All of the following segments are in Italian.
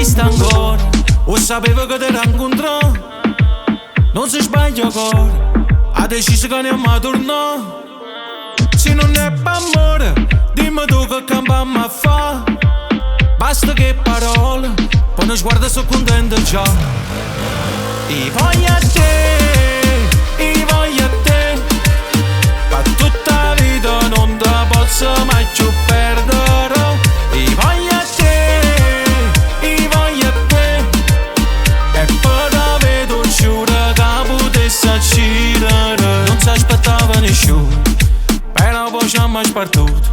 esiste ancora. O sapevo che ti incontrò. Non si sbaglia ancora. Ha deciso che andiamo a tornare. Se non è per amore, dimmi tu che cambiamo a fa'. Basta che parole, poi uno sguardo sono contento già. I voglio a te, i voglio a te. Per tutta la vita non te posso mai più perdere. I voglio a te, i voglio a te. E poi da vedo giuro che potessi accedere. Non si aspettava nessuno, però poi ci hanno spartuto.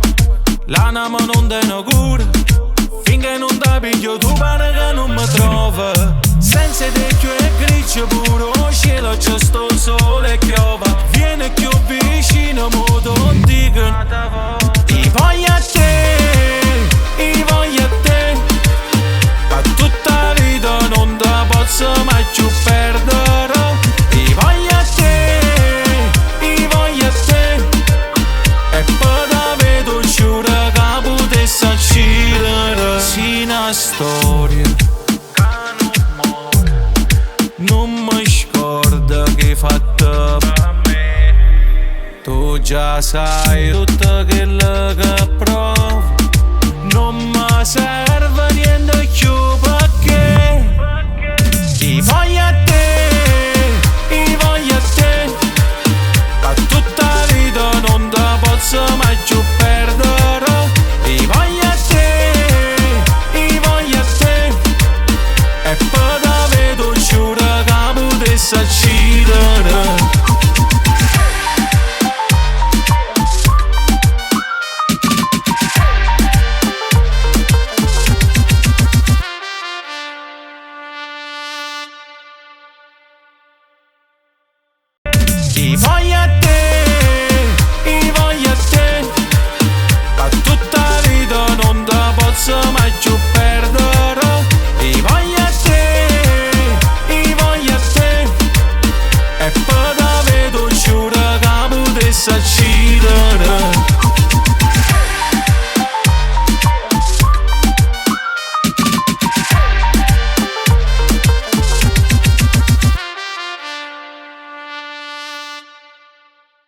L'anima non te ne cura, finché non ti piglio tu pare che non mi trova. Senza vecchio e grigio puro cielo c'è sto sole e piova. Vieni più vicino mo non dico. I voglio a te, i voglio a te. Per tutta la vita non te posso mai più perdere. I voglio a te, i voglio a te. E poi da vedo giuro che potessi accedere. Sì, una storia non mi scorda che hai fatto per me. Tu già sai tutto quello che provo. Non mi serve